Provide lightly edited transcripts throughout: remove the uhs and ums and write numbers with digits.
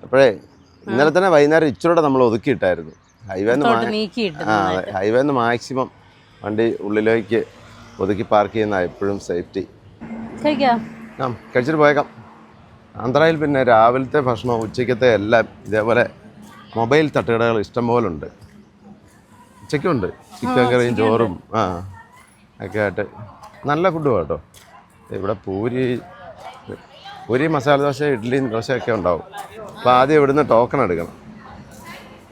അപ്പോഴേ ഇന്നലെ തന്നെ വൈകുന്നേരം ഇച്ചിരൂടെ നമ്മൾ ഒതുക്കിയിട്ടായിരുന്നു. ഹൈവേന്ന് മാക്സിമം വണ്ടി ഉള്ളിലേക്ക് ഒതുക്കി പാർക്ക് ചെയ്യുന്ന എപ്പോഴും സേഫ്റ്റി. കഴിച്ചിട്ട് പോയേക്കാം. ആന്ധ്രയിൽ പിന്നെ രാവിലത്തെ ഭക്ഷണം ഉച്ചയ്ക്കത്തെ എല്ലാം ഇതേപോലെ മൊബൈൽ തട്ടുകടകൾ ഇഷ്ടംപോലെ ഉണ്ട്. ഉച്ചയ്ക്കുണ്ട് ചിക്കൻ കറിയും ചോറും ഒക്കെ ആയിട്ട് നല്ല ഫുഡ് കേട്ടോ. ഇവിടെ പൂരി മസാല ദോശ ഇഡ്ഡലിയും ദോശയൊക്കെ ഉണ്ടാവും. അപ്പോൾ ആദ്യം ഇവിടുന്ന് ടോക്കൺ എടുക്കണം.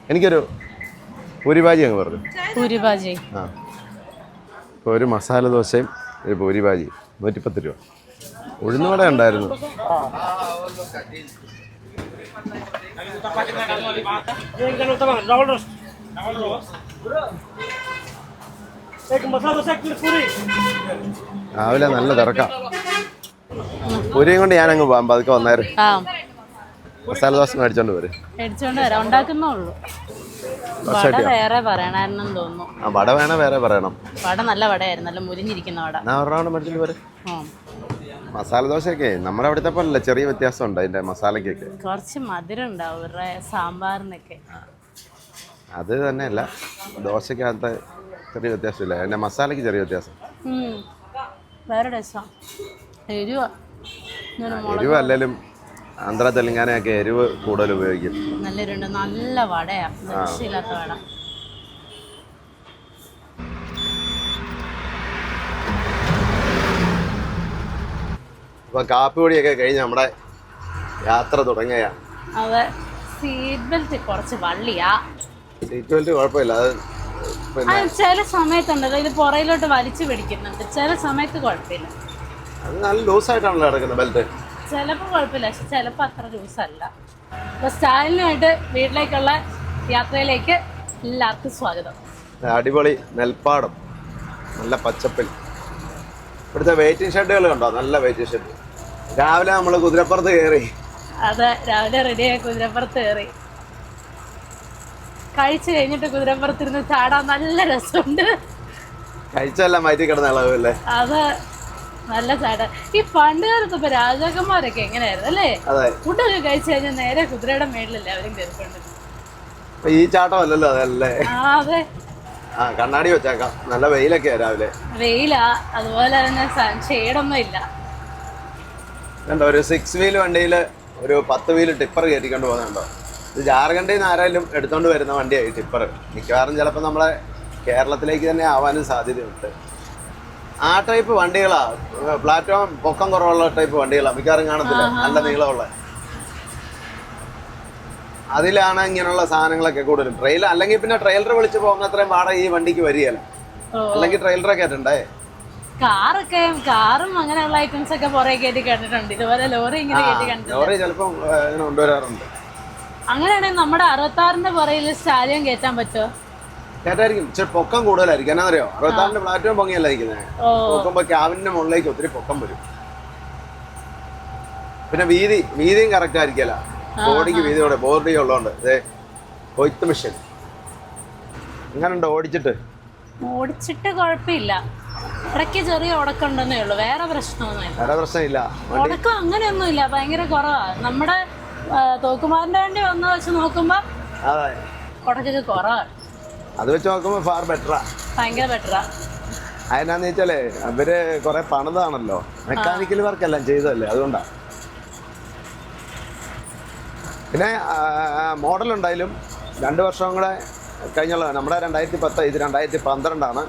എനിക്കൊരു പൂരി ഭാജി അങ്ങ് പറഞ്ഞു. ഇപ്പോൾ ഒരു മസാല ദോശയും ഒരു പൂരി ഭാജി 110 രൂപ. ഉഴുന്നുവട ഉണ്ടായിരുന്നു. രാവിലെ നല്ല തിരക്കാം. പൂരിയും കൊണ്ട് ഞാനങ്ങ് പോകാം. പതുക്കെ വന്നേരം മസാല ദോശ മേടിച്ചോണ്ട് വരും. വട വേണേ വേറെ പറയണം. വട നല്ല വടയായിരുന്നു, നല്ല മുരിഞ്ഞിരിക്കുന്ന വട. മേടിച്ചോണ്ട് വരും. മസാല ദോശയൊക്കെ നമ്മുടെ അവിടുത്തെ പോലല്ല, ചെറിയ വ്യത്യാസമുണ്ട് അതിന്റെ മസാലക്കൊക്കെ. കുറച്ച് മധുരം ഉണ്ടാവും സാമ്പാറിനൊക്കെ. അത് തന്നെയല്ല, ദോശക്കകത്ത് ചെറിയ വ്യത്യാസമില്ല, അതിന്റെ മസാലയ്ക്ക് ചെറിയ വ്യത്യാസം. എരിവ് അല്ലെങ്കിലും ആന്ധ്ര തെലങ്കാനയൊക്കെ എരിവ് കൂടുതൽ ഉപയോഗിക്കും. നല്ല വടയാ, രക്ഷയില്ലാത്ത വട. അപ്പൊ കാപ്പിപ്പൊടിയൊക്കെ കഴിഞ്ഞ് നമ്മുടെ യാത്ര തുടങ്ങിയ. അതെ, സീറ്റ് ബെൽറ്റ് കുറച്ച് വള്ളിയാ. സീറ്റ് ബെൽറ്റ് കുഴപ്പമില്ല, അത് ചില സമയത്തുണ്ടല്ലോ ഇത് പുറയിലോട്ട് വലിച്ചു പിടിക്കുന്നുണ്ട്, ചില സമയത്ത് കുഴപ്പമില്ല. അത് നല്ല ലൂസായിട്ടാണല്ലോ കിടക്കുന്നത് ബെൽറ്റ്. ചിലപ്പോൾ കുഴപ്പമില്ല, പക്ഷെ ചിലപ്പോൾ അത്ര ലൂസല്ല. അപ്പോൾ സ്റ്റാലിനുമായിട്ട് വീട്ടിലേക്കുള്ള യാത്രയിലേക്ക് എല്ലാവർക്കും സ്വാഗതം. അടിപൊളി നെൽപ്പാടം, നല്ല പച്ചപ്പിൽ. ഇവിടുത്തെ വെയിറ്റിംഗ് ഷെഡുകൾ കണ്ടോ, നല്ല വെയിറ്റിംഗ് ഷെഡ്. രാവിലെ നമ്മൾ കുതിരപ്പുറത്ത് കയറി. അതെ, രാവിലെ റെഡിയായി കുതിരപ്പുറത്ത് കയറി. കഴിച്ചു കഴിഞ്ഞിട്ട് കുതിരപ്പുറത്തിരുന്ന് ചാടാൻ നല്ല രസമുണ്ട്. കഴിച്ചെല്ലാം മാറ്റി കിടന്ന ഇളവല്ലേ. അത് നല്ല ചാടാൻ. ഈ പണ്ടുകാലത്ത് ഇപ്പൊ രാജാക്കന്മാരൊക്കെ എങ്ങനെയായിരുന്നു അല്ലേ? ഫുഡൊക്കെ കഴിച്ചു കഴിഞ്ഞാൽ നേരെ കുതിരയുടെ മേളിലല്ലേ അവരും കയറിക്കൊണ്ട്. ഈ ചാട്ടം അല്ലല്ലോ അതല്ലേ. അതെ, കണ്ണാടി വെച്ചേക്കാം. നല്ല വെയിലൊക്കെയാ രാവിലെ. വെയിലാ, അതുപോലെ തന്നെ ഷെയ്ഡൊന്നും ഇല്ല. ഒരു 6 വീല് വണ്ടിയിൽ ഒരു 10 വീല് ടിപ്പർ കയറ്റിക്കൊണ്ട് പോകുന്നുണ്ടോ. ഇത് ജാർഖണ്ഡിൽ നിന്ന് ആരായാലും എടുത്തോണ്ട് വരുന്ന വണ്ടിയായി ടിപ്പർ. മിക്കവാറും ചിലപ്പോൾ നമ്മളെ കേരളത്തിലേക്ക് തന്നെ ആവാനും സാധ്യതയുണ്ട്. ആ ടൈപ്പ് വണ്ടികളാ, പ്ലാറ്റ്ഫോം പൊക്കം കുറവുള്ള ടൈപ്പ് വണ്ടികളാ മിക്കവാറും കാണത്തില്ല, നല്ല നീളമുള്ള. അതിലാണ് ഇങ്ങനെയുള്ള സാധനങ്ങളൊക്കെ കൂടുതലും. ട്രെയിലർ അല്ലെങ്കിൽ പിന്നെ ട്രെയിലർ വിളിച്ച് പോകുന്ന അത്രയും വാടക ഈ വണ്ടിക്ക് വരികയല്ല. അല്ലെങ്കിൽ ട്രെയിലറൊക്കെ ആയിട്ടുണ്ടേ. കാറും അങ്ങനെയുള്ള ഐറ്റംസ് ഒക്കെ പുറകെ കയറ്റി കണ്ടിട്ടുണ്ട്. ഇതുപോലെ ലോറി ഇങ്ങനെ കയറ്റി കണ്ടിട്ടുണ്ട്. ലോറി ചിലപ്പോൾ കൊണ്ടുവരാറുണ്ട്. അങ്ങനെയാണെങ്കിൽ നമ്മുടെ 66-ന്റെ പുറകിൽ സ്റ്റാലിയൻ കയറ്റാൻ പറ്റുമോ? കേട്ടായിരിക്കും, ഇച്ചിരി പൊക്കം കൂടുതലായിരിക്കും. എന്നാന്നറിയോ, 66-ന്റെ പ്ലാറ്റ്ഫോം പൊങ്ങിയല്ല ഇരിക്കുന്നത്. പൊക്കുമ്പോ ക്യാബിന്റെ മുകളിലേക്ക് ഒത്തിരി പൊക്കം വരും. പിന്നെ വീതിയും കറക്റ്റ് ആയിരിക്കല. ബോഡിക്ക് വീതിയോടെ ബോർഡി ഉള്ളതുകൊണ്ട് കൊയ്ത്ത് മെഷീൻ. എങ്ങനെയുണ്ട് ഓടിച്ചിട്ട് കുഴപ്പമില്ല. ഇടയ്ക്ക് ചെറിയ ഉടക്കുണ്ടെന്നേ ഉള്ളൂ, വേറെ പ്രശ്നമില്ല. ഉടക്കം അങ്ങനെയൊന്നുമില്ല, ഭയങ്കര കുറവാ. നമ്മുടെ തോക്കുമാറിന്റെ വണ്ടി വന്ന വെച്ച് നോക്കുമ്പോ ഉടക്കൊക്കെ കുറവാണ്. അത് വെച്ച് നോക്കുമ്പോ ഫാർ ബെറ്ററാ, ഭയങ്കര ബെറ്ററാ. അതിനാന്ന് വെച്ചാലേ അവര് കൊറേ പണിതാണല്ലോ, മെക്കാനിക്കൽ വർക്ക് എല്ലാം ചെയ്തതല്ലേ, അതുകൊണ്ടാ. പിന്നെ മോഡൽ ഉണ്ടായാലും 2 വർഷം കൂടെ കഴിഞ്ഞുള്ള നമ്മുടെ 2010, ഇത് 2012.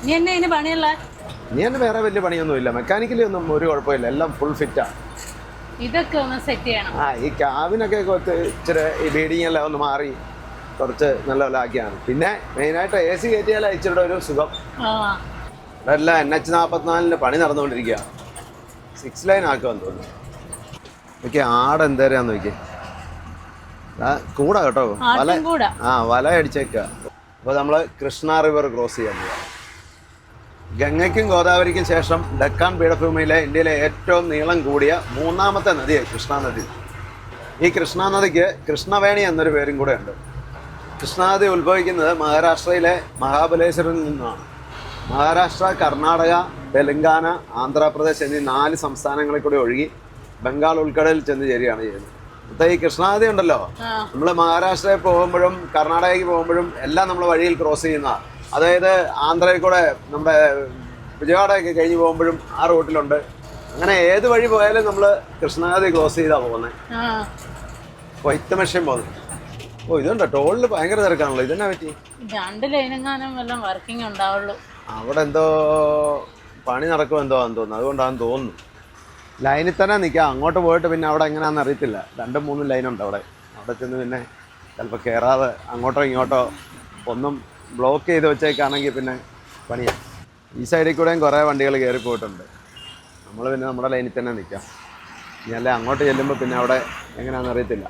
നീ തന്നെ വേറെ വലിയ പണിയൊന്നുമില്ല, മെക്കാനിക്കലി ഒന്നും ഒരു കുഴപ്പമില്ല, എല്ലാം ഫുൾ ഫിറ്റാ. ഇതൊക്കെ ഒന്ന് സെറ്റ് ചെയ്യണം. ഈ ക്യാബിനൊക്കെ ഇച്ചിരി ഈ ബീഡിങ് എല്ലാം ഒന്ന് മാറി കുറച്ച് നല്ല ആക്കിയാണ്. പിന്നെ മെയിനായിട്ട് AC കയറ്റിയാൽ ഇച്ചിരി ഒരു സുഖം. എല്ലാം NH44 പണി നടന്നുകൊണ്ടിരിക്കുക, 6 ലൈൻ ആക്കുമെന്ന് തോന്നുന്നു. നോക്കി ആടെന്തേരാന്ന് നോക്കി, കൂടാ കേട്ടോ, വല അടിച്ചേക്ക. അപ്പോൾ നമ്മൾ കൃഷ്ണ റിവർ ക്രോസ് ചെയ്യാൻ പോവാം. ഗംഗയ്ക്കും ഗോദാവരിക്കും ശേഷം ഡക്കാൻ പീഠഭൂമിയിലെ ഇന്ത്യയിലെ ഏറ്റവും നീളം കൂടിയ 3ാമത്തെ നദിയാണ് കൃഷ്ണ നദി. ഈ കൃഷ്ണ നദിക്ക് കൃഷ്ണവേണി എന്നൊരു പേരും കൂടെ ഉണ്ട്. കൃഷ്ണനദി ഉത്ഭവിക്കുന്നത് മഹാരാഷ്ട്രയിലെ മഹാബലേശ്വറിൽ നിന്നാണ്. മഹാരാഷ്ട്ര, കർണാടക, തെലങ്കാന, ആന്ധ്രാപ്രദേശ് എന്നീ 4 സംസ്ഥാനങ്ങളിൽ കൂടി ഒഴുകി ബംഗാൾ ഉൾക്കടലിൽ ചെന്ന് ചേരുകയാണ് ചെയ്യുന്നത്. ഇപ്പം ഈ കൃഷ്ണാനദി ഉണ്ടല്ലോ, നമ്മൾ മഹാരാഷ്ട്രയിൽ പോകുമ്പോഴും കർണാടകയ്ക്ക് പോകുമ്പോഴും എല്ലാം നമ്മൾ വഴിയിൽ ക്രോസ് ചെയ്യുന്ന, അതായത് ആന്ധ്രയിൽ കൂടെ നമ്മുടെ വിജയവാഡയൊക്കെ കഴിഞ്ഞ് പോകുമ്പോഴും ആ റൂട്ടിലുണ്ട്. അങ്ങനെ ഏത് വഴി പോയാലും നമ്മൾ കൃഷ്ണാനദി ക്രോസ് ചെയ്താണ് പോകുന്നത്. വൈറ്റ് മെഷീൻ പോകുന്നത്. ഓ ഇതുണ്ടോ ടോളിൽ ഭയങ്കര തിരക്കാണല്ലോ, ഇതെന്നാ പറ്റി? 2 ലൈനെങ്ങാനും വല്ലതും വർക്കിംഗ് ഉണ്ടാവുള്ളൂ. അവിടെ എന്തോ പണി നടക്കുമോ എന്തോ ആണെന്ന് തോന്നുന്നു, അതുകൊണ്ടാണെന്ന് തോന്നുന്നു. ലൈനിൽ തന്നെ നിൽക്കാം, അങ്ങോട്ട് പോയിട്ട് പിന്നെ അവിടെ എങ്ങനെയാണെന്ന് അറിയത്തില്ല. 2-3 ലൈനുണ്ട് അവിടെ ചെന്ന് പിന്നെ ചിലപ്പോൾ കയറാതെ അങ്ങോട്ടോ ഇങ്ങോട്ടോ ഒന്നും ബ്ലോക്ക് ചെയ്ത് വെച്ചേക്കാണെങ്കിൽ പിന്നെ പണിയാണ്. ഈ സൈഡിൽ കൂടെയും കുറേ വണ്ടികൾ കയറി പോയിട്ടുണ്ട്. നമ്മൾ പിന്നെ നമ്മുടെ ലൈനിൽ തന്നെ നിൽക്കാം. ഇനി അല്ലേ അങ്ങോട്ട് ചെല്ലുമ്പോൾ പിന്നെ അവിടെ എങ്ങനെയാണെന്ന് അറിയത്തില്ല.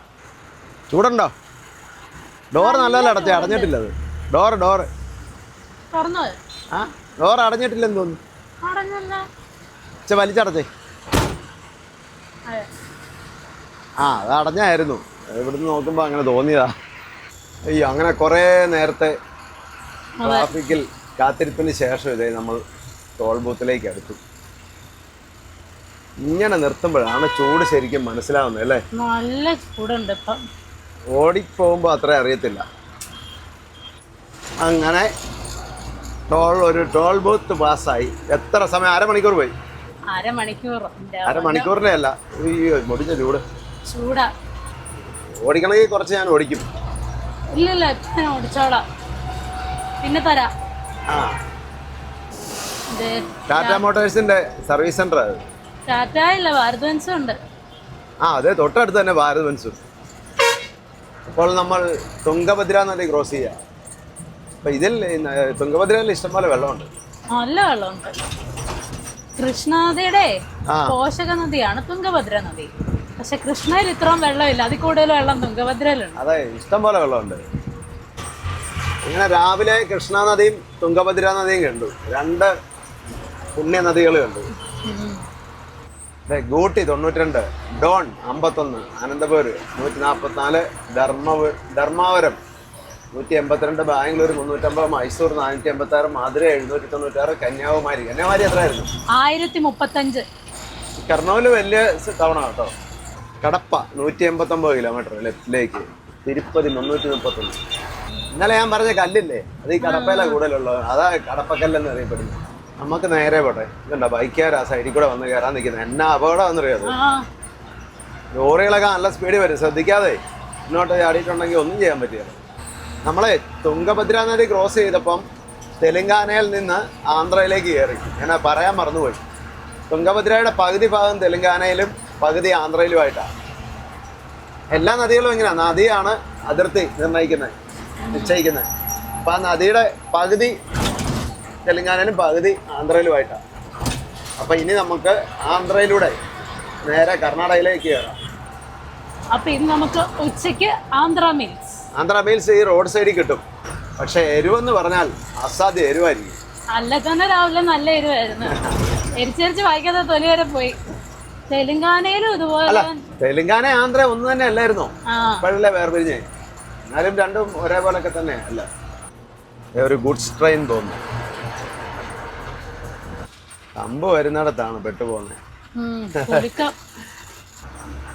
ചൂടുണ്ടോ? ഡോറ് നല്ലതല്ല അടഞ്ഞിട്ടില്ല. അത് ഡോറ് ആ ഡോർ അടഞ്ഞിട്ടില്ലെന്ന് തോന്നുന്നു. വലിച്ചടച്ചേ. അത് അടഞ്ഞായിരുന്നു. ഇവിടുന്ന് നോക്കുമ്പോൾ അങ്ങനെ തോന്നിയതാ. അയ്യോ, അങ്ങനെ കുറേ നേരത്തെ ട്രാഫിക്കിൽ കാത്തിരിപ്പിന് ശേഷം ഇതേ നമ്മൾ ടോൾ ബൂത്തിലേക്ക് അടുത്തു. ഇങ്ങനെ നിർത്തുമ്പോഴാണ് ചൂട് ശരിക്കും മനസ്സിലാവുന്നത് അല്ലേ? നല്ല ചൂടുണ്ട് ഇപ്പം. ഓടിപ്പോകുമ്പോൾ അത്ര അറിയത്തില്ല. അങ്ങനെ ഒരു ടോൾ ബൂത്ത് പാസ്സായി. എത്ര സമയം? അരമണിക്കൂർ പോയി. അരമണിക്കൂറിന്റെ അല്ല, മുടിഞ്ഞ ചൂടാ. ഓടിക്കണമെങ്കിൽ കുറച്ച് ഞാൻ ഓടിക്കും. ഇല്ല ഓടിച്ചോളാം, പിന്നെ തരാം. ടാറ്റ മോട്ടോഴ്സിന്റെ സർവീസ് സെന്റർ അത്. ടാറ്റ ഇല്ല, ഭാരത് ബെൻസും ഉണ്ട്. അതെ, തൊട്ടടുത്ത് തന്നെ ഭാരത് ബെൻസും. അപ്പോൾ നമ്മൾ തുംഗഭദ്ര നദി ക്രോസ് ചെയ്യാം. അപ്പൊ ഇതിൽ തുംഗഭദ്രയിൽ ഇഷ്ടംപോലെ വെള്ളമുണ്ട്, നല്ല വെള്ളമുണ്ട്. കൃഷ്ണനദിയുടെ പോഷക നദിയാണ് തുംഗഭദ്ര നദി. പക്ഷെ കൃഷ്ണയിൽ ഇത്രയും വെള്ളമില്ല, അതിൽ കൂടുതൽ വെള്ളം തുംഗഭദ്രയിലുണ്ട്. അതെ, ഇഷ്ടംപോലെ വെള്ളമുണ്ട്. ഇങ്ങനെ രാവിലെ കൃഷ്ണ നദിയും തുംഗഭദ്ര നദിയും കണ്ടു, 2 പുണ്യ നദികൾ കണ്ടു. ഗൂട്ടി 92, ഡോൺ 51, അനന്തപൂർ 144, ധർമാവരം 182, ബാംഗ്ലൂർ 350, മൈസൂർ 486, മധുര 796, കന്യാകുമാരി എത്രയായിരുന്നു? 1035. കർണൂല് വലിയ ടൗണാ കേട്ടോ. കടപ്പ 189 കിലോമീറ്റർ ലെഫ്റ്റിലേക്ക്, തിരുപ്പതി 331. ഇന്നലെ ഞാൻ പറഞ്ഞ കല്ലില്ലേ, അത് ഈ കടപ്പയിലാണ് കൂടുതലുള്ളത്. അതാ കടപ്പക്കല്ലെന്ന് അറിയപ്പെടുന്നത്. നമുക്ക് നേരെ പോട്ടെ. ഇതുണ്ടോ ബൈക്കുകാർ ആ സൈഡിൽ കൂടെ വന്ന് കയറാൻ നിൽക്കുന്നത്. എന്നാ അപകടം എന്നറിയാതെ. ലോറികളൊക്കെ നല്ല സ്പീഡിൽ വരും, ശ്രദ്ധിക്കാതെ ഇങ്ങോട്ട് ചാടിയിട്ടുണ്ടെങ്കിൽ ഒന്നും ചെയ്യാൻ പറ്റില്ല. നമ്മളെ തുംഗഭദ്ര നദി ക്രോസ് ചെയ്തപ്പം തെലങ്കാനയിൽ നിന്ന് ആന്ധ്രയിലേക്ക് കയറി. ഞാൻ പറയാൻ മറന്നുപോയി. തുംഗഭദ്രയുടെ പകുതി ഭാഗം തെലങ്കാനയിലും പകുതി ആന്ധ്രയിലുമായിട്ടാണ്. എല്ലാ നദികളും എങ്ങനെയാണ്, നദിയാണ് അതിർത്തി നിശ്ചയിക്കുന്നത്. അപ്പം ആ നദിയുടെ പകുതി തെലങ്കാനയിലും പകുതി ആന്ധ്രയിലുമായിട്ടാണ്. അപ്പം ഇനി നമുക്ക് ആന്ധ്രയിലൂടെ നേരെ കർണാടകയിലേക്ക് കയറാം. അപ്പം ഇന്ന് നമുക്ക് ഉച്ചയ്ക്ക് ആന്ധ്ര മീൽസ് ഈ റോഡ് സൈഡിൽ കിട്ടും. പക്ഷെ എരിവെന്ന് പറഞ്ഞാൽ അസാധ്യ എരിവായിരിക്കും. അല്ല തന്നെ രാവിലെ നല്ല എരിവായിരുന്നു. എരിച്ചരിച്ച് വായിക്കാതെ തൊലി വരെ പോയി. തെലങ്കാനയിലും ഇതുപോലെ. തെലങ്കാന ആന്ധ്ര ഒന്ന് തന്നെ അല്ലായിരുന്നോ? ഇപ്പോഴല്ലേ വേർപിരിഞ്ഞേ. എന്നാലും രണ്ടും ഒരേപോലൊക്കെ തന്നെ അല്ല. ഒരു ഗുഡ്സ് ട്രെയിൻ തോന്നുന്നു. കമ്പ് വരുന്നിടത്താണ് പെട്ടുപോകുന്നത്.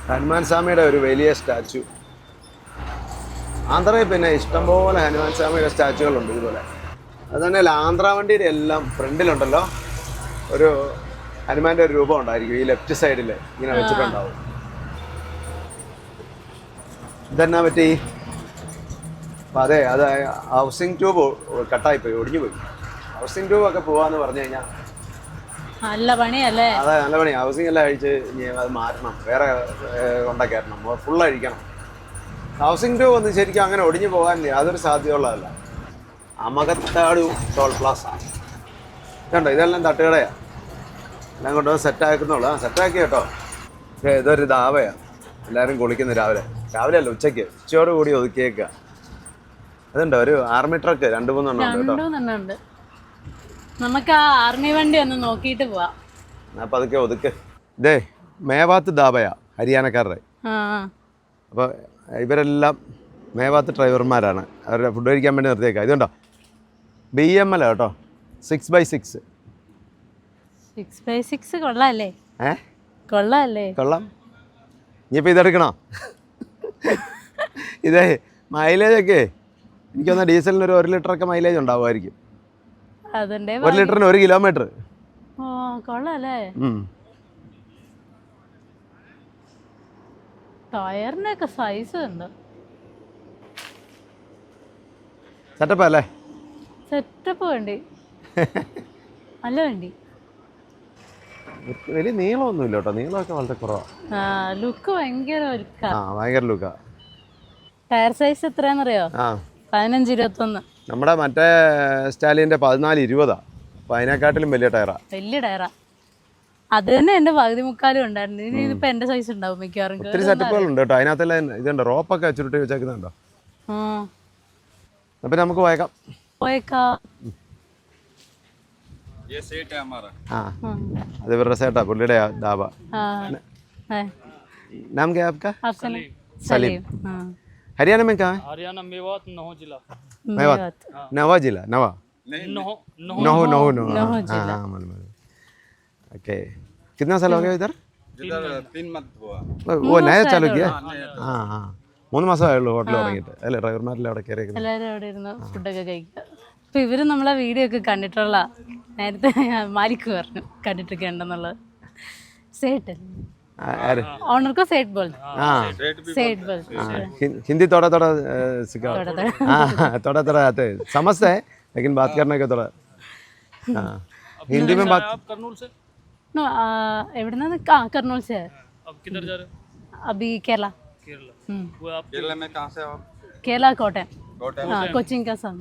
ഹനുമാൻ സ്വാമിയുടെ ഒരു വലിയ സ്റ്റാച്ചു. ആന്ധ്രയിൽ പിന്നെ ഇഷ്ടംപോലെ ഹനുമാൻ സ്വാമിയുടെ സ്റ്റാച്ചുകളുണ്ട് ഇതുപോലെ. അത് തന്നെയല്ല, ആന്ധ്ര വണ്ടിയുടെ എല്ലാം ഫ്രണ്ടിലുണ്ടല്ലോ ഒരു ഹനുമാന്റെ ഒരു രൂപം ഉണ്ടായിരിക്കും. ഈ ലെഫ്റ്റ് സൈഡിൽ ഇങ്ങനെ വെച്ചിട്ടുണ്ടാവും. ഇതെന്നാ പറ്റി? അപ്പം അത് ഹൗസിംഗ് ട്യൂബ് കട്ടായിപ്പോയി, ഒടിഞ്ഞു പോയി. ഹൗസിംഗ് ട്യൂബൊക്കെ പോവാന്ന് പറഞ്ഞു കഴിഞ്ഞാൽ നല്ല പണിയല്ലേ? അതെ, നല്ല പണി. ഹൗസിംഗ് എല്ലാം അഴിച്ച് ഇനി അത് മാറ്റണം, വേറെ കൊണ്ടൊക്കെയറണം, ഫുൾ അഴിക്കണം. ഹൗസിംഗ് ട്യൂബ് ഒന്നും ശരിക്കും അങ്ങനെ ഒടിഞ്ഞു പോകാൻ യാതൊരു സാധ്യതയുള്ളതല്ല. അമകത്താടു ടോൾ പ്ലാസ കണ്ടോ, ഇതെല്ലാം തട്ടുകടയാണ്. എല്ലാം കൊണ്ടുവന്ന് സെറ്റാക്കുന്നുള്ളൂ. സെറ്റാക്കി കേട്ടോ. ഇതൊരു ധാവയാണ്, എല്ലാവരും കുളിക്കുന്നു രാവിലെ അല്ല ഉച്ചയ്ക്ക്, ഉച്ചയോട് കൂടി ഒതുക്കിയേക്കുക. അതുണ്ടോ ഒരു ആർമി ട്രക്ക് 2-3 എണ്ണം ഉണ്ട്. നമുക്ക് ആ ആർമി വണ്ടി ഒന്ന് നോക്കിയിട്ട് പോവാം. അപ്പം അതൊക്കെ ഒതുക്ക്. ഇതേ മേവാത്ത് ധാബയാ, ഹരിയാനക്കാരുടെ. അപ്പോൾ ഇവരെല്ലാം മേവാത്ത് ഡ്രൈവർമാരാണ്. അവരുടെ ഫുഡ് കഴിക്കാൻ വേണ്ടി നിർത്തിയേക്കാം. ഇതുണ്ടോ BML കേട്ടോ, 6x6. 6x6 കൊള്ളാല്ലേ? കൊള്ളാല്ലേ? കൊള്ളാം. ഇനിയിപ്പോൾ ഇതെടുക്കണോ? ഇതേ മൈലേജൊക്കെ എനിക്കൊന്ന് ഡീസലിന് ഒരു 1 ലിറ്ററൊക്കെ മൈലേജ് ഉണ്ടാവുമായിരിക്കും. അതിന്റെ 1 ലിറ്ററിന് 1 കിലോമീറ്റർ. ഓ കൊള്ളാല്ലേ. ടയറിനൊക്കെ സൈസ് ഉണ്ട്. സെറ്റപ്പ് അല്ലേ? സെറ്റപ്പ് വേണ്ടി നല്ല വേണ്ടി. വലിയ നീളമൊന്നും ഇല്ല കേട്ടോ, നീളമൊക്കെ വളരെ കുറവാണ്. ലുക്ക് ഭയങ്കര ഭയങ്കര ലുക്കാ. Tyre size എത്രയാണെന്നറിയോ? 15-21. നമ്മുടെ മറ്റേ സ്റ്റാലിൻ്റെ 14-20. അപ്പോൾ അതിനെക്കാട്ടിലും വലിയ ടയറാ. വലിയ ടയറാ. അത് തന്നെ എൻ്റെ പകുതി മുക്കാലും ഉണ്ടായിരുന്നു. ഇതിപ്പോ എൻ്റെ സൈസ് ഉണ്ടാവും മിക്കവാറും. ഒത്തിരി സെറ്റപ്പുകളുണ്ട് കേട്ടോ അതിനകത്തെല്ലാം. ഇതുണ്ട് റോപ്പൊക്കെ ചുരുട്ടി വെച്ചേക്കുന്നുണ്ടോ? അപ്പം നമുക്ക് പോയേക്കാം. അത് ഇവരുടെ സേട്ടാ, പുള്ളിയുടെ ദാബ. नाम क्या है आपका? सलीम. हरियाणा में कहाँ है? हरियाणा मेवात नहो जिला. मेवात नवा जिला नवा नहो जिला. ओके. कितना साल हो गया इधर? 3 month हुआ. वो नया चालू किया? हाँ हाँ 3 മാസമായുള്ളൂ ഹോട്ടൽ തുടങ്ങിയിട്ട് അല്ലേ? ഡ്രൈവർമാരെല്ലാം അവിടെ കയറി എല്ലാവരും അവിടെ ഇരുന്ന് ഫുഡൊക്കെ കഴിക്കുക. അപ്പോൾ ഇവർ നമ്മളെ വീഡിയോ ഒക്കെ കണ്ടിട്ടുള്ള, നേരത്തെ മാലിക്ക് പറഞ്ഞു കണ്ടിട്ടൊക്കെ ഉണ്ടെന്നുള്ളത്. सेठ ऑनर को सेठ बोल. हाँ सेठ बोल. हिंदी थोड़ा थोड़ा सिखा. हाँ थोड़ा थोड़ा आते हैं, समझते हैं लेकिन बात करने का थोड़ा. हाँ हिंदी में बात. आप करनूल से? नो एवढना करनूल से है. अब किधर जा रहे हो? अभी केरला. केरला. वो आप केरला में कहाँ से हो आप? केरला कोटन. कोटन. हाँ कोचिंग का संग.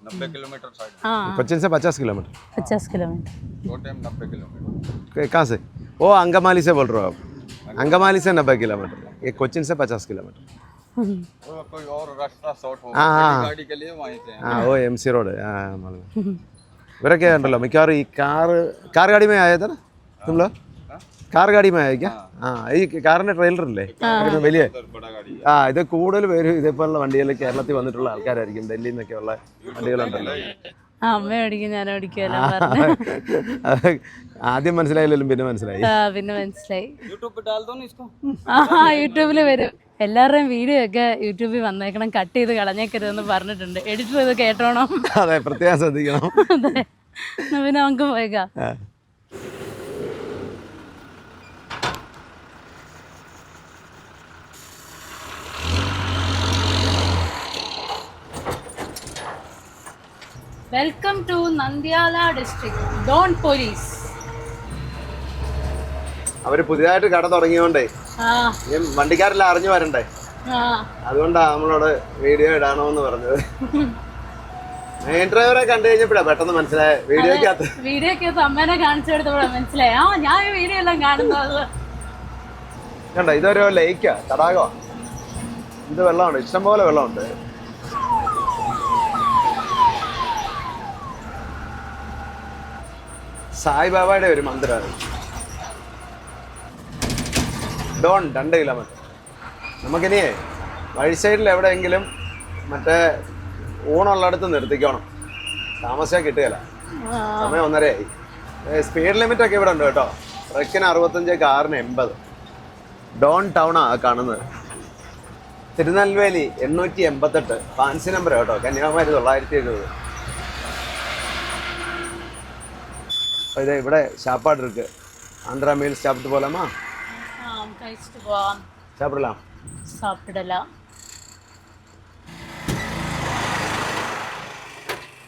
90 किलोमीटर साइड. हाँ कोचिन से 50 किलोमीटर. 50 किलोमीटर. Cotton 90 kilometre. कहाँ से? वो अंगमाली से बोल रहे हो आप? अंगमाली से 90 किलोमीटर. ये कोचिन से 50 किलोमीटर. वो कोई और रास्ता शॉर्ट हो हाँ गाड़ी के लिए वहीं से. हाँ वो MC रोड है. हाँ मालूम. ഇവരൊക്കെ ഉണ്ടല്ലോ മിക്കവാറും ഈ കാർ ഗാഡി മേ ആയ था तुम लोग? കാർ ഗാഡി മേ ആയ क्या? ആ ഈ കാറിന്റെ ട്രെയിലർ ഇല്ലേ വലിയ? ആ ഇത് കൂടുതൽ പേര് ഇതേപോലുള്ള വണ്ടികൾ കേരളത്തിൽ വന്നിട്ടുള്ള ആൾക്കാരായിരിക്കും. ഡൽഹിയിൽ നിന്നൊക്കെ ഉള്ള വണ്ടികളുണ്ടല്ലോ. അമ്മ ഓടിക്കും ഞാൻ ഓടിക്കുമല്ലോ. ആദ്യം മനസ്സിലായില്ലല്ലോ, പിന്നെ മനസ്സിലായി. പിന്നെ മനസ്സിലായി. यूट्यूब पे डाल दो ना इसको. യൂട്യൂബിൽ വരും. എല്ലാവരുടെയും വീഡിയോ ഒക്കെ യൂട്യൂബിൽ വന്നേക്കണം, കട്ട് ചെയ്ത് കളഞ്ഞേക്കരുതെന്ന് പറഞ്ഞിട്ടുണ്ട്. എഡിറ്റർ ഇത് കേട്ടോണം. അതെ പ്രത്യേകം ശ്രദ്ധിക്കണം. അതെ പിന്നെ നമുക്ക് പോയേക്കാം. Welcome to Nandyala district. ഡോൺ പോലീസ്. അവര് പുതിയതായിട്ട് കട തുടങ്ങിയോണ്ടേ വണ്ടിക്കാരെല്ലാം അറിഞ്ഞു വരണ്ടേ, അതുകൊണ്ടാ നമ്മളോട് വീഡിയോ ഇടാണോന്ന് പറഞ്ഞത്. മെയിൻ ഡ്രൈവറെ കണ്ടു കഴിഞ്ഞപ്പോഴാ പെട്ടെന്ന് മനസ്സിലായ വീഡിയോക്കകത്ത് അമ്മേനെ കാണിച്ചു കൊടുത്തപ്പോഴാ മനസ്സിലായി. ഞാൻ ഈ വീഡിയോ എല്ലാം കാണുന്നത് കണ്ട. ഇതൊരു ലേക്കാ, തടാകമാ. ഇത് വെള്ളമുണ്ട്, ഇഷ്ടംപോലെ വെള്ളമുണ്ട്. സായിബാബയുടെ ഒരു മന്ദിരമാണ്. Don 2 kilometre. നമുക്കിനി വഴി സൈഡിൽ എവിടെയെങ്കിലും മറ്റേ ഊണുള്ളിടത്ത് നിർത്തിക്കണം, താമസിച്ചാൽ കിട്ടുകയില്ല. സമയം 1:30 ആയി. സ്പീഡ് ലിമിറ്റ് ഒക്കെ ഇവിടെ ഉണ്ട് കേട്ടോ. ട്രക്കിന് 65, കാറിന് 80. ഡോൺ ടൗണാ കാണുന്നത്. തിരുനെൽവേലി 888, ഫാൻസി നമ്പർ കേട്ടോ. കന്യാകുമാരി 970. ഇത് ഇവിടെ சாப்பாடு இருக்கு. ஆந்திரா மீல்ஸ் சாப்பிட்டு போலாமா? കഴിച്ചിട്ട് പോവാം. சாப்பிடலாம்.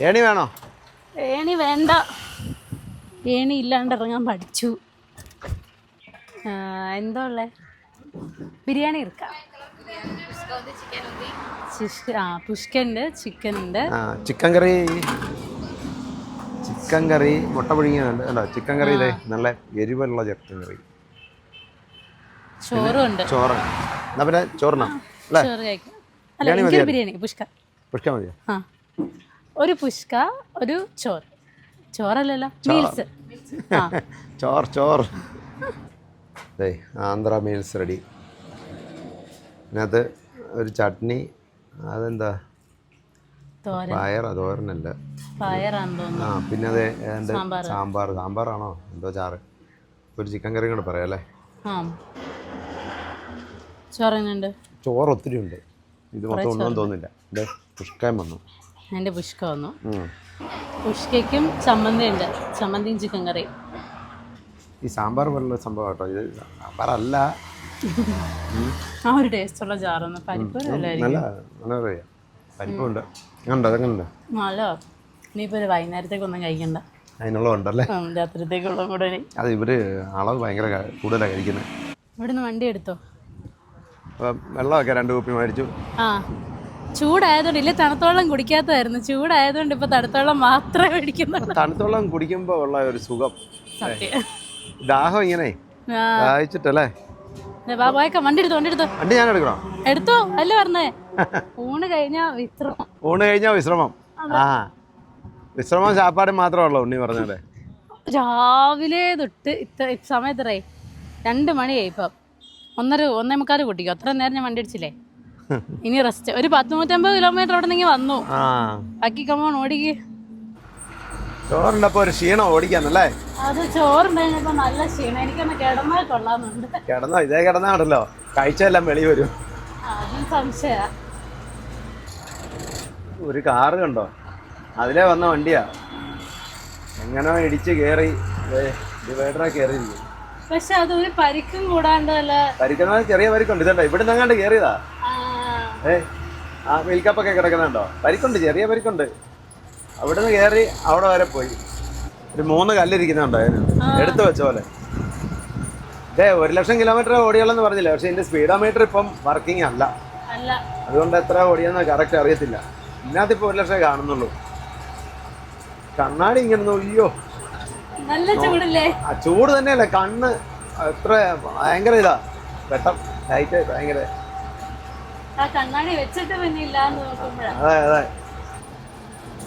ഏണി വേണോ? ഏണി വേണ്ട, ഏണി ഇല്ലാണ്ട് ഇറങ്ങാൻ പഠിച്ചു. എന്താ ഉള്ളേ? ബിരിയാണി ഇരിക്കാം. പുഷ്കണ്ട്, ചിക്കൻ ഉണ്ട്. ചിക്കൻ കറി, ചിക്കൻ കറി, മുട്ട പുഴുങ്ങിയുണ്ട്. അല്ല ചിക്കൻ കറി ഇതേ നല്ല എരിവുള്ള ചിക്കൻ കറി. ചോറുണ്ട്. ചോറ് എന്നാ പിന്നെ ചോറിനാ അല്ലേ? ബിരിയാണി പുഷ്ക മതിയോ? ആ ഒരു പുഷ്ക, ഒരു ചോറ്. ചോറല്ലല്ലോ, മീൽസ്. ചോറ്. Andhra meals ready. അതിനകത്ത് ഒരു ചട്നി. അതെന്താ? തോരനല്ല, ആ പിന്നെ അതെ സാമ്പാറാണോ എന്തോ ചാറ്. ഒരു ചിക്കൻ കറിയും കൂടെ പറയാം അല്ലേ? ചോറുണ്ട്. ചോറ് ഒത്തിരി ഉണ്ട്. ഇത് മൊത്തം ഉണ്ടെന്ന് തോന്നില്ല. ഇത് പുഷ്കയും വന്നു. എൻ്റെ പുഷ്ക വന്നു. പുഷ്കയ്ക്കും ചമ്മന്തി ഉണ്ട്. ചമ്മന്തിയും ചിക്കൻ കറിയും. ഈ സാമ്പാർ പോലുള്ള സംഭവം കേട്ടോ. ഇത് സാമ്പാറല്ല. ആ ഒരു ടേസ്റ്റുള്ള ചാറൊന്നും പരിപ്പ് നല്ല നല്ല അറിയാം. പരിപ്പുണ്ട്. ഉണ്ട് അതൊക്കെ ഉണ്ട്. നല്ല. ഇനിയിപ്പോൾ ഒരു വൈകുന്നേരത്തേക്കൊന്നും കഴിക്കണ്ട. അതിനുള്ള ഉണ്ടല്ലേ. രാത്രിത്തേക്കുള്ള കൂടെ. അത് ഇവര് അളവ് ഭയങ്കര കൂടുതലാണ് കഴിക്കുന്നത്. ഇവിടുന്ന് വണ്ടി എടുത്തോ. അപ്പം വെള്ളമൊക്കെ 2 കുപ്പി മേടിച്ചു. ആ ചൂടായതുകൊണ്ട് ഇല്ലേ തണുത്തോളം കുടിക്കാത്തതായിരുന്നു. ചൂടായതുകൊണ്ട് ഇപ്പൊ തണുത്തോളം മാത്രമേ മേടിക്കുന്നുള്ളൂ. തണുത്തോളം കുടിക്കുമ്പോൾ ഉള്ള ഒരു സുഖം. സത്യം. ദാഹം ഇങ്ങനെ ദാഹിച്ചിട്ടല്ലേ. ബാബായൊക്കെ വണ്ടി എടുത്തോ. വണ്ടി ഞാൻ എടുക്കണോ? എടുത്തോ അല്ല പറഞ്ഞേ. ഊണ് കഴിഞ്ഞാ വിശ്രമം. ഊണ് കഴിഞ്ഞാൽ വിശ്രമം. ആ വിശ്രമം ചാപ്പാടും മാത്രമേ ഉള്ളൂ ഉണ്ണി പറഞ്ഞല്ലേ. രാവിലെ തൊട്ട് സമയത്തറേ 2 മണിയായി ഇപ്പം. 1:45 കൂട്ടിക്കോ. അത്ര നേരം ഞാൻ വണ്ടി അടിച്ചില്ലേ. ഇനി റെസ്റ്റ്. ഒരു 150 കിലോമീറ്റർ അവിടെ നിന്ന് വന്നു. ബാക്കി കമ്മോൺ ഓടിക്ക്. ചോറുണ്ടപ്പോ ഒരു ക്ഷീണം ഓടിക്കാന്നല്ലേ. അത് ചോറുണ്ടായിരുന്നപ്പോ നല്ല ക്ഷീണം. എനിക്കൊന്ന് കിടന്നാൽ കൊള്ളാന്നുണ്ട്. കിടന്നോ? ഇതേ കിടന്നാണല്ലോ കഴിച്ചെല്ലാം വെളി വരും. അതും സംശയ. ഒരു കാറ് കണ്ടോ? അതിലേ വന്ന വണ്ടിയാ. എങ്ങനോ ഇടിച്ച് കയറി ഡിവൈഡറെ കയറിയിരിക്കും. പക്ഷെ അത് ഒരു പരിക്കും കൂടാണ്ടല്ല. പരിക്കുന്ന ചെറിയ പരിക്കുണ്ട്. ഇതല്ലോ ഇവിടെ നിന്നങ്ങാണ്ട് കയറിയതാ. ആ മിൽക്കപ്പൊക്കെ കിടക്കുന്നുണ്ടോ? പരിക്കുണ്ട്, ചെറിയ പരിക്കുണ്ട്. അവിടെ നിന്ന് കയറി അവിടെ വരെ പോയി. ഒരു 3 കല്ലിരിക്കുന്നുണ്ടോ അതിന് എടുത്തു വെച്ച പോലെ. 1,00,000 കിലോമീറ്റർ ഓടിയുള്ളെന്ന് പറഞ്ഞില്ല. പക്ഷെ ഇതിന്റെ സ്പീഡോമീറ്റർ ഇപ്പം വർക്കിംഗ് അല്ല. അതുകൊണ്ട് എത്ര ഓടിയെന്ന് കറക്റ്റ് അറിയത്തില്ല. ഇതിനകത്ത് 1,00,000 കാണുന്നുള്ളൂ. കണ്ണാടി ഇങ്ങനെ അയ്യോ നല്ല ചൂടല്ലേ. ആ ചൂട് തന്നെയല്ലേ. കണ്ണ് എത്ര ഭയങ്കര ഇതാ. വെട്ടം ലൈറ്റ് ഭയങ്കര. കണ്ണാടി വെച്ചിട്ട് പിന്നെ ഇല്ലാന്ന് നോക്കുമ്പോഴാ. അതെ.